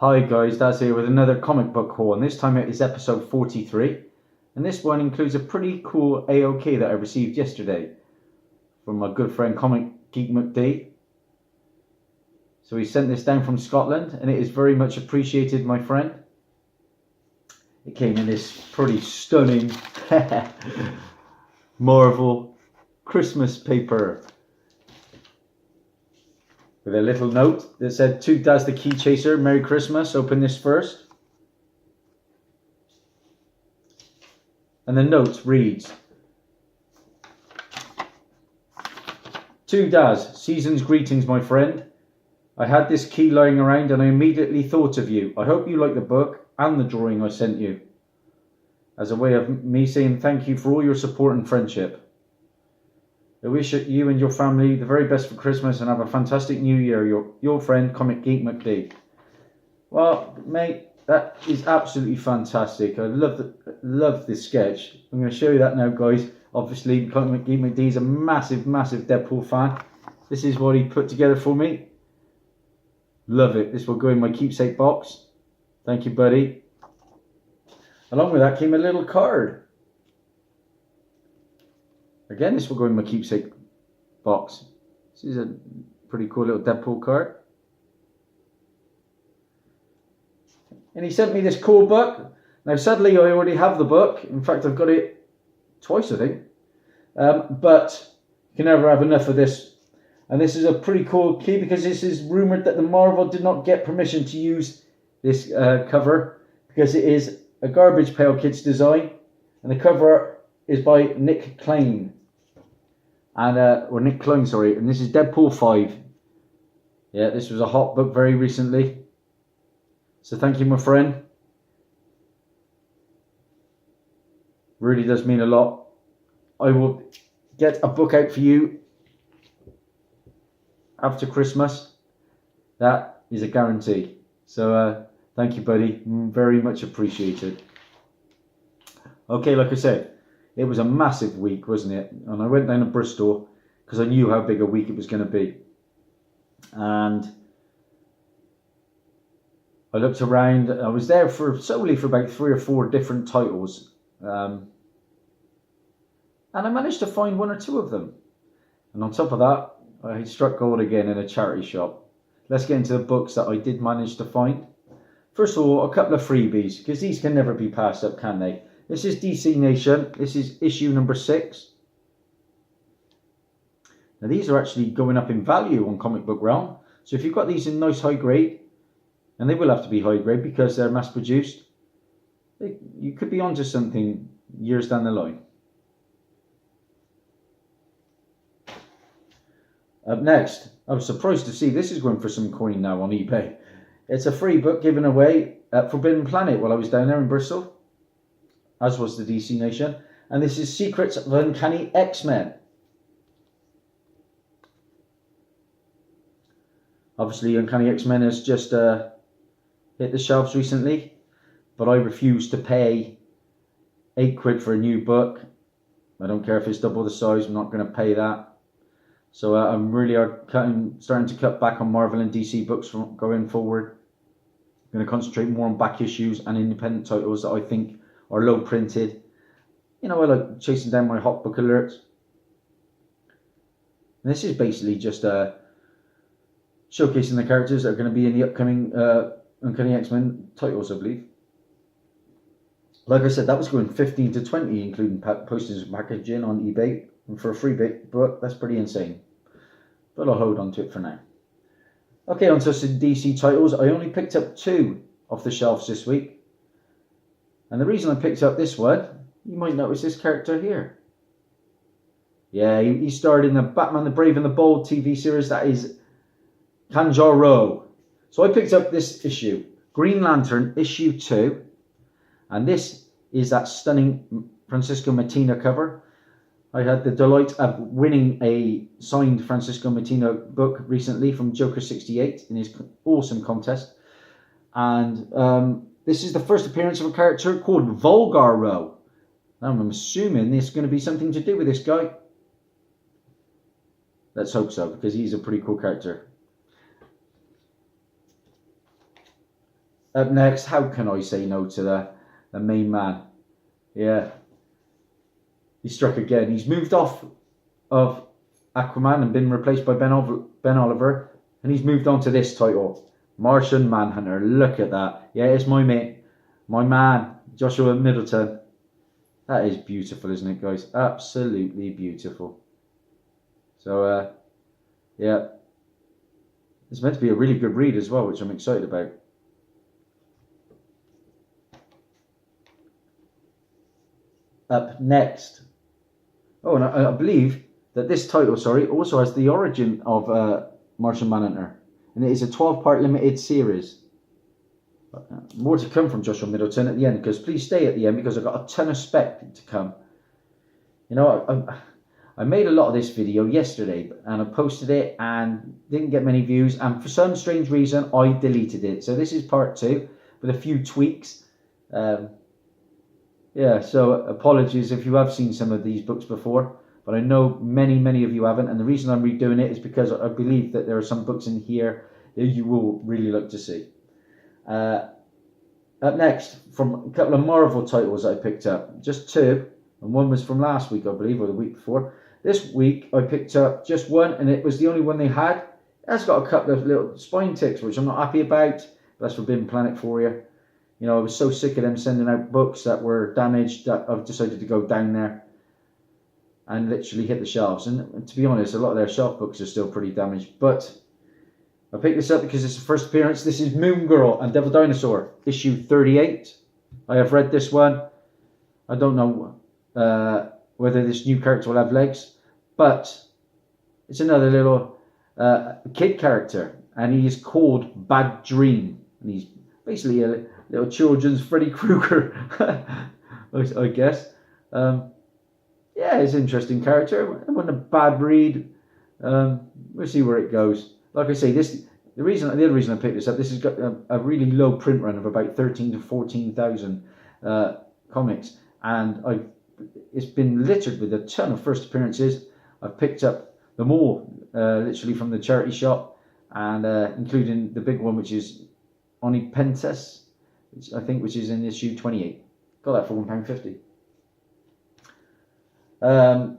Hi guys, Dazzie here with another comic book haul, and this time it is episode 43, and this one includes a pretty cool AOK that I received yesterday from my good friend Comic Geek McD. So he sent this down from Scotland, and it is very much appreciated, my friend. It came in this pretty stunning Marvel Christmas paper with a little note that said, "To Daz the Key Chaser, Merry Christmas." Open this first. And the note reads, "To Daz, season's greetings, my friend. I had this key lying around and I immediately thought of you. I hope you like the book and the drawing I sent you, as a way of me saying thank you for all your support and friendship. I wish you and your family the very best for Christmas and have a fantastic new year. Your friend, Comic Geek McD." Well, mate, that is absolutely fantastic. I love this sketch. I'm going to show you that now, guys. Obviously, Comic Geek McD is a massive Deadpool fan. This is what he put together for me. Love it. This will go in my keepsake box. Thank you, buddy. Along with that came a little card. Again, this will go in my keepsake box. This is a pretty cool little Deadpool card. And he sent me this cool book. Now, sadly, I already have the book. In fact, I've got it twice, I think. But you can never have enough of this. And this is a pretty cool key because this is rumoured that the Marvel did not get permission to use this cover because it is a Garbage Pail Kids design. And the cover is by Nick Klein. Or Nick Klein, sorry. And this is Deadpool 5. Yeah, this was a hot book very recently. So thank you, my friend. Really does mean a lot. I will get a book out for you after Christmas. That is a guarantee. So thank you, buddy. Very much appreciated. Okay, like I said, it was a massive week, wasn't it? And I went down to Bristol because I knew how big a week it was going to be. And I looked around. I was there solely for about 3 or 4 different titles. And I managed to find 1 or 2 of them. And on top of that, I struck gold again in a charity shop. Let's get into the books that I did manage to find. First of all, a couple of freebies, because these can never be passed up, can they? This is DC Nation. This is issue number 6. Now, these are actually going up in value on Comic Book Realm. So if you've got these in nice high grade, and they will have to be high grade because they're mass produced, you could be onto something years down the line. Up next, I was surprised to see this is going for some coin now on eBay. It's a free book given away at Forbidden Planet while I was down there in Bristol, as was the DC Nation. And this is Secrets of Uncanny X-Men. Obviously, Uncanny X-Men has just hit the shelves recently, but I refuse to pay £8 for a new book. I don't care if it's double the size, I'm not going to pay that. So I'm really starting to cut back on Marvel and DC books from going forward. I'm going to concentrate more on back issues and independent titles that I think are low printed. You know, I like chasing down my hot book alerts. And this is basically just showcasing the characters that are going to be in the upcoming Uncanny X-Men titles, I believe. Like I said, that was going 15 to 20, including posters and packaging on eBay. And for a free book, that's pretty insane. But I'll hold on to it for now. Okay, on to some DC titles. I only picked up 2 off the shelves this week. And the reason I picked up this one, you might notice this character here. Yeah, he starred in the Batman the Brave and the Bold TV series. That is Kanjaro. So I picked up this issue, Green Lantern issue 2. And this is that stunning Francisco Mattina cover. I had the delight of winning a signed Francisco Mattina book recently from Joker 68 in his awesome contest. And this is the first appearance of a character called Vulgaro. Now I'm assuming there's going to be something to do with this guy. Let's hope so, because he's a pretty cool character. Up next, how can I say no to the main man? Yeah, he struck again. He's moved off of Aquaman and been replaced by Ben Oliver, and he's moved on to this title, Martian Manhunter. Look at that. Yeah, it's my mate, my man, Joshua Middleton. That is beautiful, isn't it, guys? Absolutely beautiful. So, yeah, it's meant to be a really good read as well, which I'm excited about. Up next. Oh, and I believe that this title, also has the origin of Martian Manhunter. And it is a 12-part limited series. More to come from Joshua Middleton at the end, because please stay at the end, because I've got a ton of spec to come. You know, I made a lot of this video yesterday, and I posted it and didn't get many views, and for some strange reason I deleted it. So this is part 2 with a few tweaks. Yeah, so apologies if you have seen some of these books before, but I know many of you haven't, and the reason I'm redoing it is because I believe that there are some books in here that you will really like to see. Up next, from a couple of Marvel titles I picked up, just 2, and one was from last week, I believe, or the week before. This week I picked up just one, and it was the only one they had. It has got a couple of little spine ticks, which I'm not happy about, but that's Forbidden Planet for you. You know, I was so sick of them sending out books that were damaged that I've decided to go down there and literally hit the shelves. And to be honest, a lot of their shelf books are still pretty damaged. But I picked this up because it's the first appearance. This is Moon Girl and Devil Dinosaur, issue 38. I have read this one. I don't know whether this new character will have legs, but it's another little kid character, and he is called Bad Dream. And he's basically a little children's Freddy Krueger, I guess. Yeah, it's an interesting character. It wasn't a bad read. We'll see where it goes. Like I say, the other reason I picked this up, this has got a really low print run of about 13 to 14,000 comics, and it's been littered with a ton of first appearances. I've picked up them all, literally from the charity shop, and including the big one, which is Onipentes, which is in issue 28. Got that for £1.50.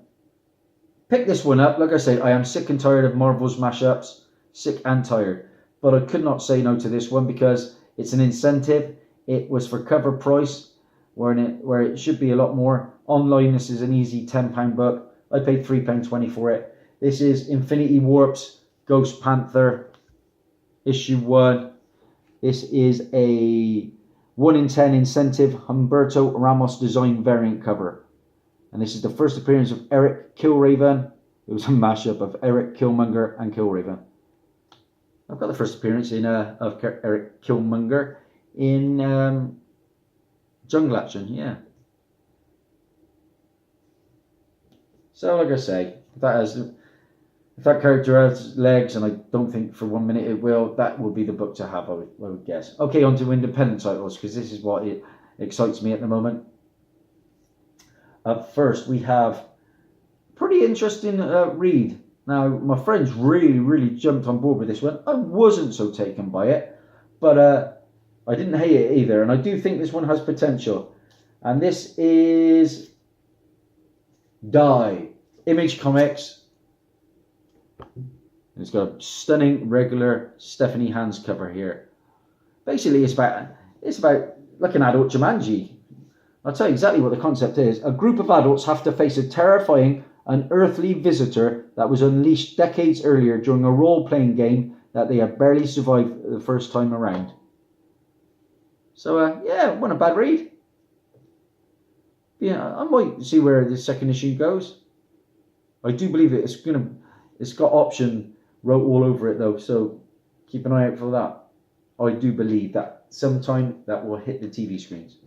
Pick this one up. Like I say, I am sick and tired of Marvel's mashups. Sick and tired. But I could not say no to this one because it's an incentive. It was for cover price, where it should be a lot more. Online, this is an easy £10 book. I paid £3.20 for it. This is Infinity Warp's Ghost Panther, issue 1. This is a 1 in 10 incentive Humberto Ramos design variant cover. And this is the first appearance of Eric Killraven. It was a mashup of Eric Killmonger and Killraven. I've got the first appearance of Eric Killmonger in Jungle Action, yeah. So like I say, if that character has legs, and I don't think for 1 minute it will, that will be the book to have, I would guess. Okay, on to independent titles, because this is what it excites me at the moment. Up first, we have pretty interesting read. Now, my friends really jumped on board with this one. I wasn't so taken by it, but I didn't hate it either, and I do think this one has potential. And this is Die, Image Comics. It's got a stunning regular Stephanie Hans cover here. Basically, it's about like an adult Jumanji. I'll tell you exactly what the concept is. A group of adults have to face a terrifying, unearthly visitor that was unleashed decades earlier during a role-playing game that they had barely survived the first time around. So, yeah, wasn't a bad read. Yeah, I might see where the second issue goes. I do believe it's got option wrote all over it though, so keep an eye out for that. I do believe that sometime that will hit the TV screens.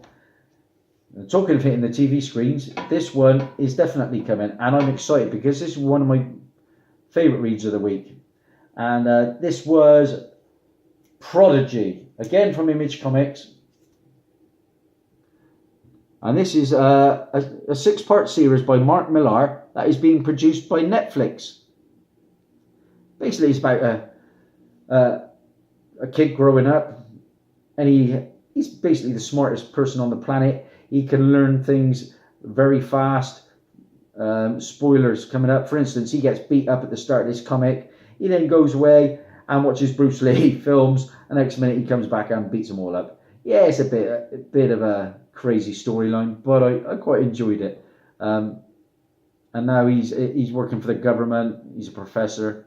And talking of hitting the TV screens, this one is definitely coming, and I'm excited because this is one of my favourite reads of the week. And this was Prodigy, again from Image Comics. And this is a 6-part series by Mark Millar that is being produced by Netflix. Basically, it's about a kid growing up he's basically the smartest person on the planet. He can learn things very fast. Spoilers coming up. For instance, he gets beat up at the start of this comic. He then goes away and watches Bruce Lee films, and next minute he comes back and beats them all up. Yeah, it's a bit of a crazy storyline, but I quite enjoyed it. And now he's working for the government. He's a professor.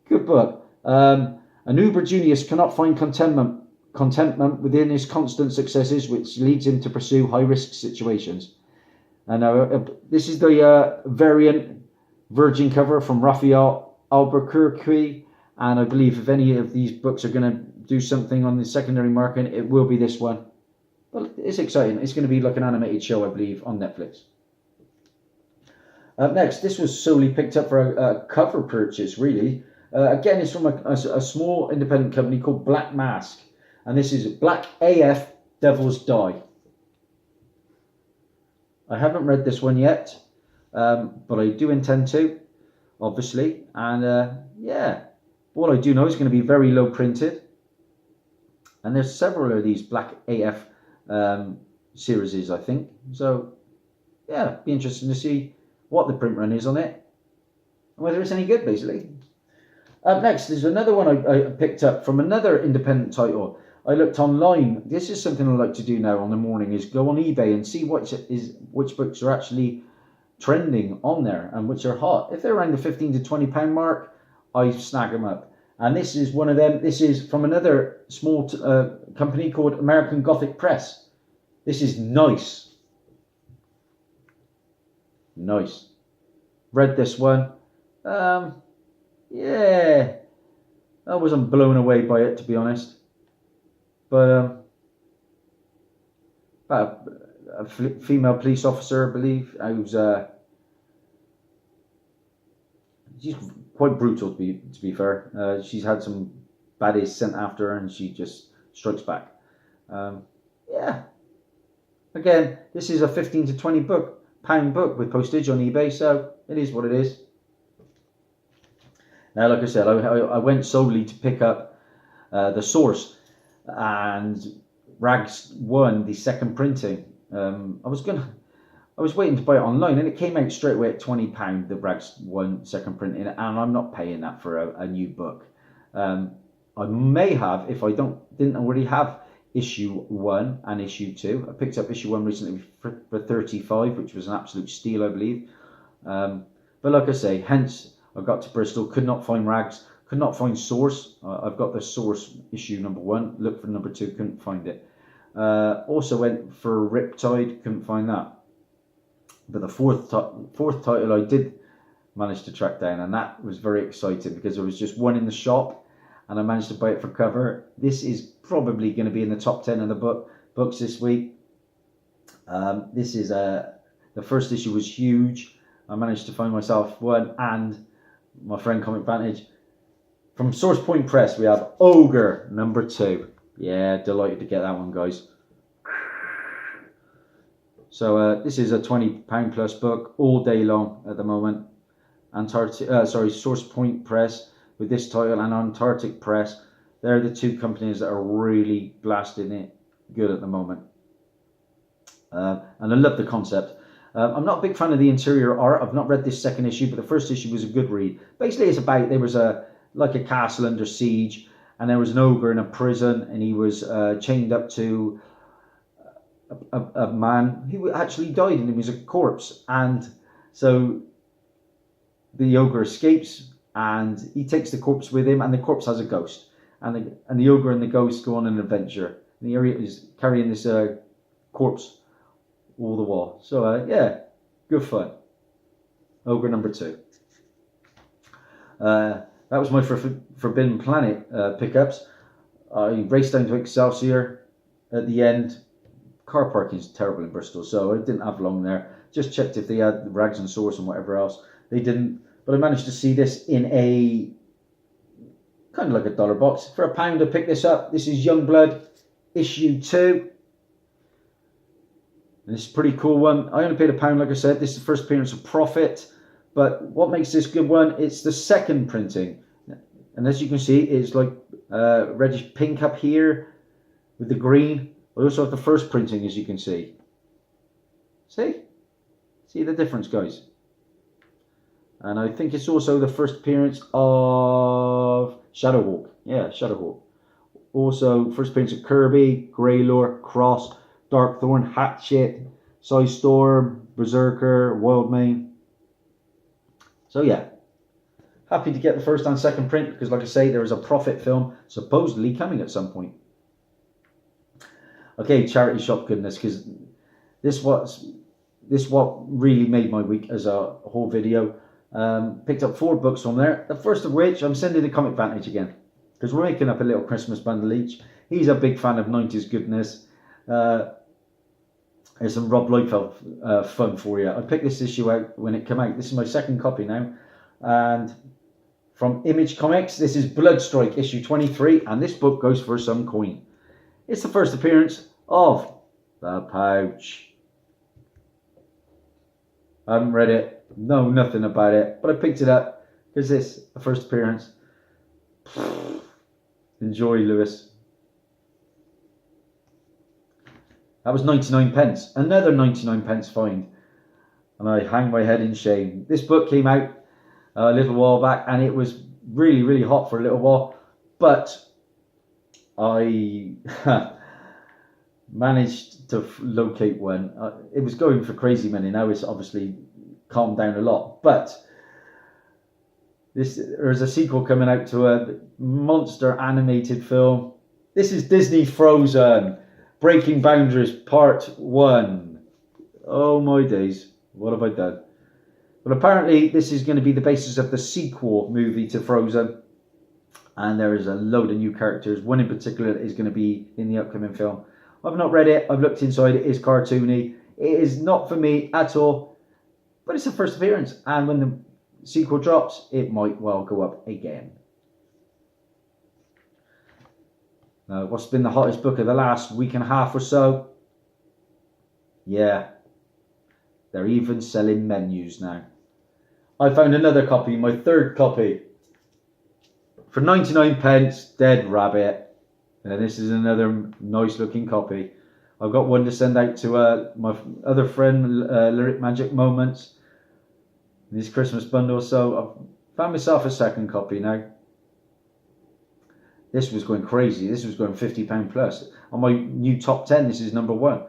Good book. An uber genius cannot find contentment within his constant successes, which leads him to pursue high-risk situations. And this is the variant Virgin cover from Raphael Albuquerque, and I believe if any of these books are going to do something on the secondary market, it will be this one. But it's exciting. It's going to be like an animated show, I believe, on Netflix. Up next, this was solely picked up for a cover purchase, really. Again, it's from a small independent company called Black Mask. And this is Black AF Devils Die. I haven't read this one yet, but I do intend to, obviously. And yeah, all I do know is going to be very low printed. And there's several of these Black AF series, I think. So yeah, be interesting to see what the print run is on it and whether it's any good, basically. Up next, there's another one I picked up from another independent title. I looked online. This is something I like to do now on the morning, is go on eBay and see which books are actually trending on there and which are hot. If they're around the £15 to £20 mark, I snag them up. And this is one of them. This is from another small company called American Gothic Press. This is nice. Nice. Read this one. Yeah. I wasn't blown away by it, to be honest. But about a female police officer, I believe, who's she's quite brutal, to be fair. She's had some baddies sent after her, and she just strikes back. Yeah. Again, this is a £15 to £20 book with postage on eBay, so it is what it is. Now, like I said, I went solely to pick up the Source and Rags 1, the second printing. I was waiting to buy it online, and it came out straight away at £20, the Rags 1 second printing, and I'm not paying that for a new book. I may have, if I didn't already have issue 1 and issue 2. I picked up issue 1 recently for £35, which was an absolute steal, I believe. But like I say, hence I got to Bristol, could not find Rags, could not find Source. I've got the Source issue number 1, looked for number 2, couldn't find it. Also went for Riptide, couldn't find that. But the fourth title I did manage to track down, and that was very exciting because there was just one in the shop, and I managed to buy it for cover. This is probably going to be in the top 10 of the books this week. This is the first issue was huge. I managed to find myself one and my friend Comic Vantage. From Source Point Press, we have Ogre number 2. Yeah, delighted to get that one, guys. So this is a £20 plus book all day long at the moment. Source Point Press with this title and Antarctic Press. They're the two companies that are really blasting it good at the moment. And I love the concept. I'm not a big fan of the interior art. I've not read this second issue, but the first issue was a good read. Basically, it's about there was a castle under siege, and there was an ogre in a prison, and he was chained up to a man who actually died, and he was a corpse. And so the ogre escapes, and he takes the corpse with him, and the corpse has a ghost. And the ogre and the ghost go on an adventure. And he is carrying this corpse all the while. So yeah, good fun. Ogre number 2. That was my Forbidden Planet pickups. I raced down to Excelsior at the end. Car parking is terrible in Bristol, so I didn't have long there. Just checked if they had the Rags and Source and whatever else. They didn't, but I managed to see this in a kind of like a dollar box. For £1 I picked this up. This is Youngblood issue 2. And this is a pretty cool one. I only paid £1, like I said. This is the first appearance of Prophet. But what makes this good one, it's the second printing. And as you can see, it's like reddish pink up here. with the green. I also have the first printing, as you can see. See the difference, guys. And I think it's also the first appearance of Shadowhawk. Yeah, Shadowhawk. Also, first appearance of Kirby, Greylor, Cross, Darkthorn, Hatchet, Psystorm, Berserker, Wildmane. So yeah, happy to get the first and second print because, like I say, there is a Prophet film supposedly coming at some point. Okay, charity shop goodness, because this what really made my week as a whole video. Picked up 4 books from there. The first of which I'm sending to Comic Vantage again because we're making up a little Christmas bundle each. He's a big fan of 90s goodness. There's some Rob Liefeld fun for you. I picked this issue out when it came out. This is my second copy now. And from Image Comics, this is Bloodstrike issue 23. And this book goes for some coin. It's the first appearance of the Pouch. I haven't read it. Know nothing about it. But I picked it up because this the first appearance. Enjoy, Lewis. That was 99 pence. Another 99 pence find. And I hang my head in shame. This book came out a little while back and it was really, really hot for a little while. But I managed to locate one. It was going for crazy money. Now it's obviously calmed down a lot. But there's a sequel coming out to a monster animated film. This is Disney Frozen. Breaking Boundaries Part 1. Oh my days, what have I done? But apparently this is going to be the basis of the sequel movie to Frozen. And there is a load of new characters. One in particular that is going to be in the upcoming film. I've not read it, I've looked inside, it is cartoony. It is not for me at all. But it's the first appearance. And when the sequel drops, it might well go up again. Now, what's been the hottest book of the last week and a half or so? Yeah, they're even selling menus now. I found another copy, my third copy, for 99 pence, Dead Rabbit. And this is another nice looking copy. I've got one to send out to my other friend, Lyric Magic Moments, this Christmas bundle. So I've found myself a second copy now. This was going crazy. This was going £50 plus. On my new top 10, this is number 1.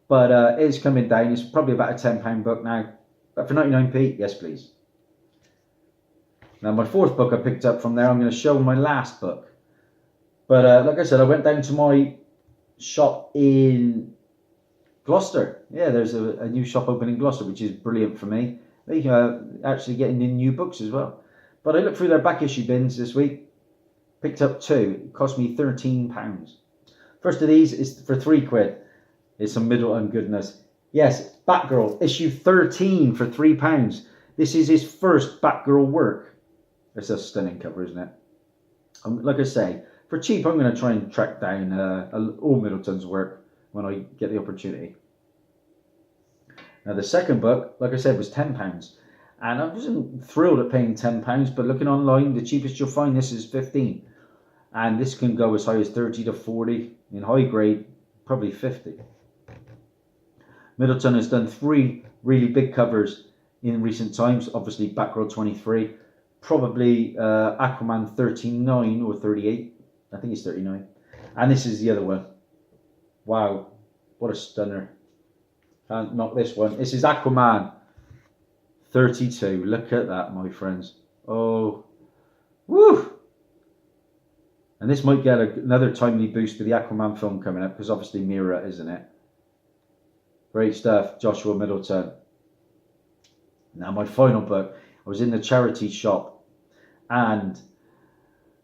But it's coming down. It's probably about a £10 book now. But for 99p, yes please. Now my fourth book I picked up from there. I'm going to show my last book. But like I said, I went down to my shop in Gloucester. Yeah, there's a new shop open in Gloucester, which is brilliant for me. They actually getting in new books as well. But I looked through their back issue bins this week. Picked up 2. It cost me £13. First of these is for £3. It's some Middleton goodness. Yes, Batgirl issue 13 for £3. This is his first Batgirl work. It's a stunning cover, isn't it? Like I say, for cheap, I'm going to try and track down all Middleton's work when I get the opportunity. Now the second book, like I said, was £10. And I wasn't thrilled at paying £10, but looking online, the cheapest you'll find this is 15. And this can go as high as 30 to 40. In high grade, probably 50. Middleton has done 3 really big covers in recent times. Obviously, Batgirl 23. Probably Aquaman 39 or 38. I think it's 39. And this is the other one. Wow, what a stunner. Can't knock this one. This is Aquaman 32. Look at that, my friends. Oh, woo! And this might get another timely boost with the Aquaman film coming up, because obviously Mira, isn't it? Great stuff, Joshua Middleton. Now my final book. I was in the charity shop, and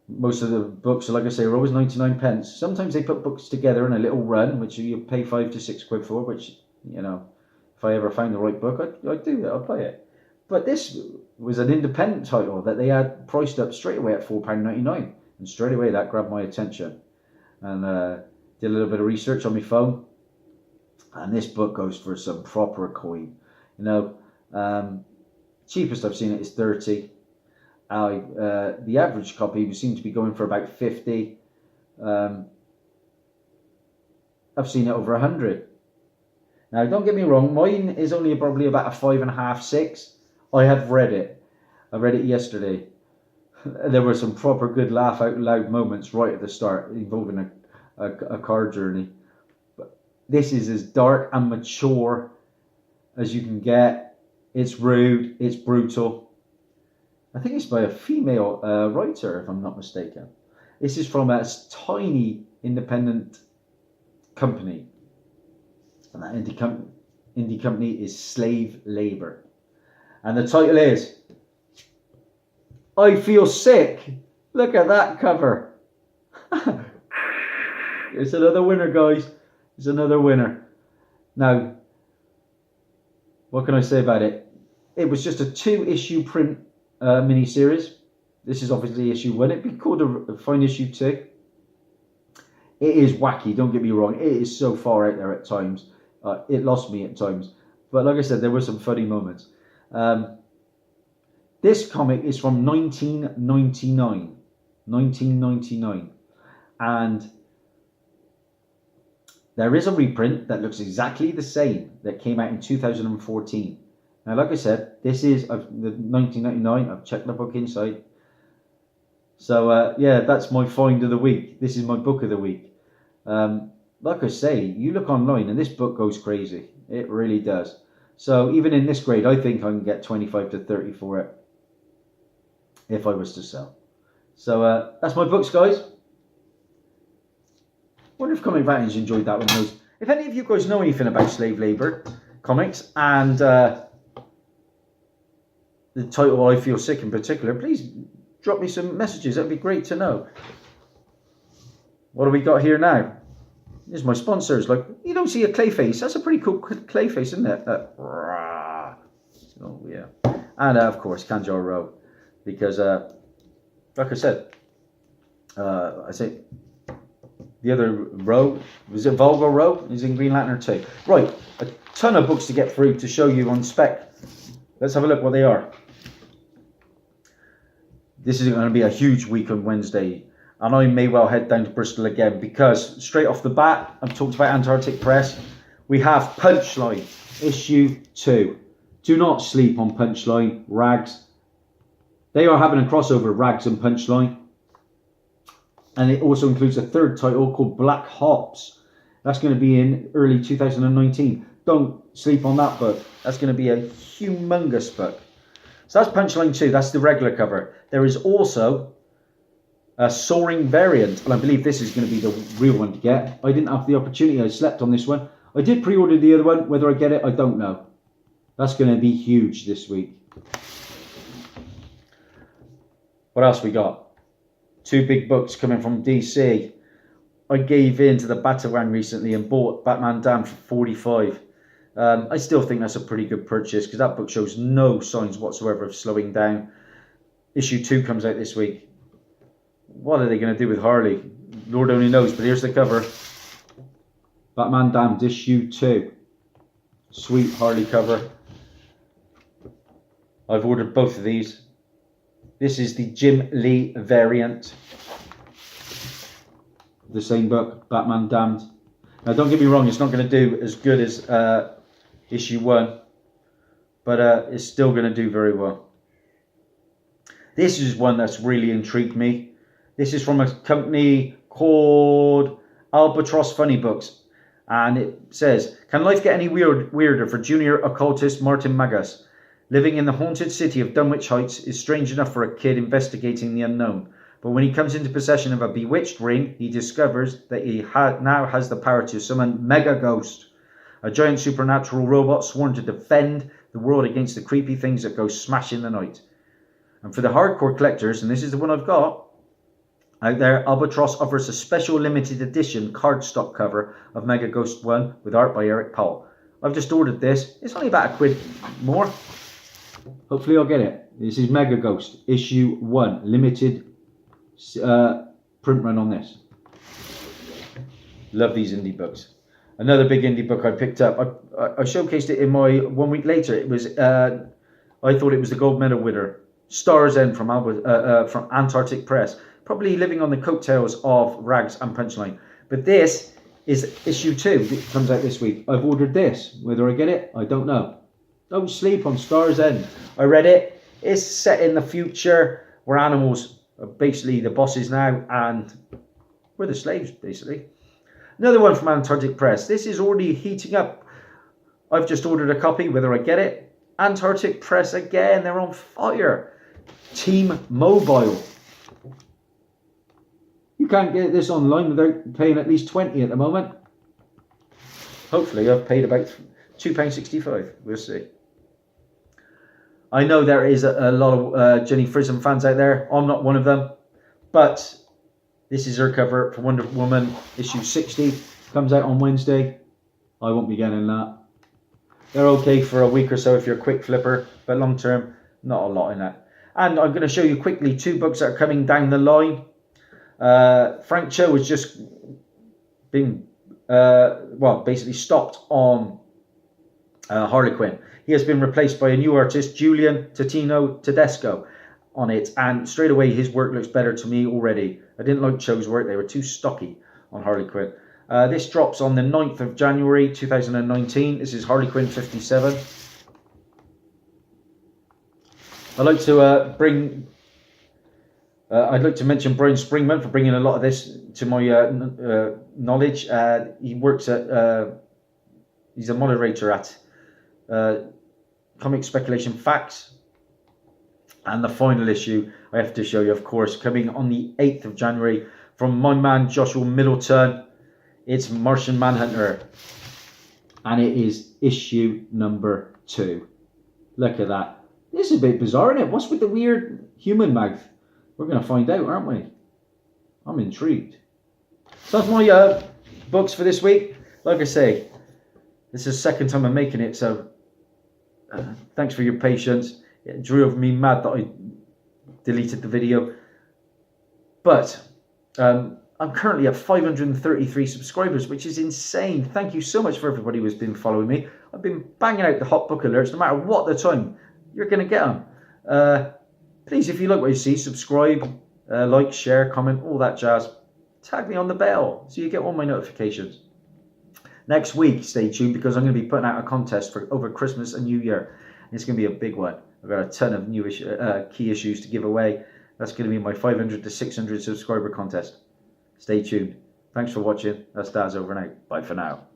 most of the books, like I say, are always 99 pence. Sometimes they put books together in a little run, which you pay £5 to £6 for, which, you know, if I ever find the right book, I'd do that, I'd buy it. But this was an independent title that they had priced up straight away at £4.99. And straight away that grabbed my attention. And did a little bit of research on my phone. And this book goes for some proper coin. You know, cheapest I've seen it is 30. The average copy seemed to be going for about 50. I've seen it over 100. Now, don't get me wrong, mine is only probably about a 5.5, 6. I have read it. I read it yesterday. There were some proper good laugh out loud moments right at the start involving a car journey. But this is as dark and mature as you can get. It's rude, it's brutal. I think it's by a female writer, if I'm not mistaken. This is from a tiny independent company. And that indie company is Slave Labor. And the title is I Feel Sick. Look at that cover. It's another winner, guys. It's another winner. Now, what can I say about it? It was just a 2-issue print mini-series. This is obviously issue 1. It'd be cool to find issue 2. It is wacky, don't get me wrong. It is so far out there at times. It lost me at times. But like I said, there were some funny moments. This comic is from 1999. 1999. And there is a reprint that looks exactly the same that came out in 2014. Now, like I said, this is the 1999. I've checked the book inside. So, yeah, that's my find of the week. This is my book of the week. Like I say, you look online and this book goes crazy. It really does. So even in this grade, I think I can get 25 to 30 for it if I was to sell. So that's my books, guys. Wonder if Comic Vantage enjoyed that one, guys. If any of you guys know anything about slave labor comics and the title I Feel Sick in particular, please drop me some messages. That'd be great to know. What do we got here now? Here's my sponsors. Like, you don't see a Clayface. That's a pretty cool Clayface, isn't it? Oh, yeah. And, of course, Kanjar Row. Because, like I said, I say the other row, was it Volvo Row? Is in Green Lantern 2. Right, a ton of books to get through to show you on spec. Let's have a look what they are. This is going to be a huge week on Wednesday. And I may well head down to Bristol again because straight off the bat, I've talked about Antarctic Press. We have Punchline, issue 2. Do not sleep on Punchline, Rags. They are having a crossover, Rags and Punchline. And it also includes a third title called Black Hops. That's going to be in early 2019. Don't sleep on that book. That's going to be a humongous book. So that's Punchline 2. That's the regular cover. There is also a Soaring variant, and I believe this is going to be the real one to get. I didn't have the opportunity. I slept on this one. I did pre-order the other one. Whether I get it, I don't know. That's going to be huge this week. What else we got? 2 big books coming from DC. I gave in to the Batarang recently and bought Batman Damned for 45. I still think that's a pretty good purchase because that book shows no signs whatsoever of slowing down. Issue 2 comes out this week. What are they going to do with Harley? Lord only knows, but here's the cover. Batman Damned, issue 2. Sweet Harley cover. I've ordered both of these. This is the Jim Lee variant. The same book, Batman Damned. Now, don't get me wrong, it's not going to do as good as issue 1, but it's still going to do very well. This is one that's really intrigued me. This is from a company called Albatross Funny Books. And it says, can life get any weirder for junior occultist Martin Magus? Living in the haunted city of Dunwich Heights is strange enough for a kid investigating the unknown. But when he comes into possession of a bewitched ring, he discovers that he now has the power to summon Mega Ghost, a giant supernatural robot sworn to defend the world against the creepy things that go smash in the night. And for the hardcore collectors, and this is the one I've got, out there, Albatross offers a special limited edition cardstock cover of Mega Ghost 1 with art by Eric Powell. I've just ordered this. It's only about £1 more. Hopefully I'll get it. This is Mega Ghost, issue 1, limited print run on this. Love these indie books. Another big indie book I picked up. I showcased it in my 1 week later. It was I thought it was the gold medal winner, Star's End from Antarctic Press. Probably living on the coattails of Rags and Punchline. But this is issue 2. It comes out this week. I've ordered this. Whether I get it, I don't know. Don't Sleep on Star's End. I read it. It's set in the future where animals are basically the bosses now and we're the slaves, basically. Another one from Antarctic Press. This is already heating up. I've just ordered a copy, whether I get it. Antarctic Press again, they're on fire. Team Mobile. You can't get this online without paying at least 20 at the moment. Hopefully I've paid about £2.65. We'll see. I know there is a lot of Jenny Frison fans out there. I'm not one of them. But this is her cover for Wonder Woman issue 60. Comes out on Wednesday. I won't be getting that. They're okay for a week or so if you're a quick flipper. But long term, not a lot in that. And I'm going to show you quickly 2 books that are coming down the line. Frank Cho has just been, basically stopped on Harley Quinn. He has been replaced by a new artist, Julian Totino Tedesco, on it. And straight away, his work looks better to me already. I didn't like Cho's work. They were too stocky on Harley Quinn. This drops on the 9th of January 2019. This is Harley Quinn 57. I'd like to mention Brian Springman for bringing a lot of this to my knowledge. He works at, he's a moderator at Comic Speculation Facts. And the final issue I have to show you, of course, coming on the 8th of January from my man Joshua Middleton. It's Martian Manhunter. And it is issue number 2. Look at that. This is a bit bizarre, isn't it? What's with the weird human mouth? We're going to find out, aren't we? I'm intrigued. So that's my books for this week. Like I say, this is the second time I'm making it, so thanks for your patience. It drove me mad that I deleted the video. But I'm currently at 533 subscribers, which is insane. Thank you so much for everybody who's been following me. I've been banging out the hot book alerts, no matter what the time. You're going to get them. Please, if you like what you see, subscribe, like, share, comment, all that jazz. Tag me on the bell so you get all my notifications. Next week, stay tuned because I'm going to be putting out a contest for over Christmas and New Year. It's going to be a big one. I've got a ton of new key issues to give away. That's going to be my 500 to 600 subscriber contest. Stay tuned. Thanks for watching. That's Daz over and out. Bye for now.